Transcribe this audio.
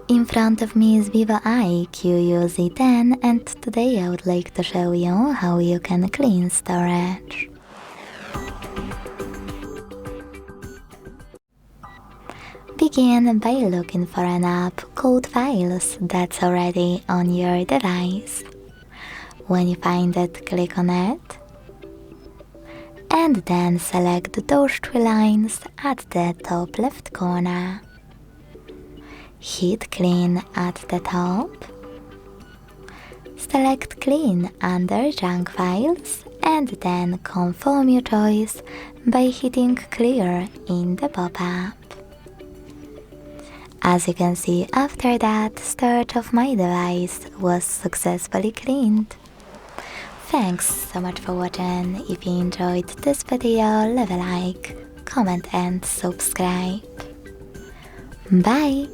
In front of me is VIVO iQOO Z10 and today I would like to show you how you can clean storage. Begin by looking for an app called Files that's already on your device. When you find it, click on it and then select those three lines at the top left corner. Hit Clean at the top. Select Clean under Junk Files and then confirm your choice by hitting Clear in the pop-up. As you can see, after that, storage of my device was successfully cleaned. Thanks so much for watching. If you enjoyed this video, leave a like, comment and subscribe. Bye!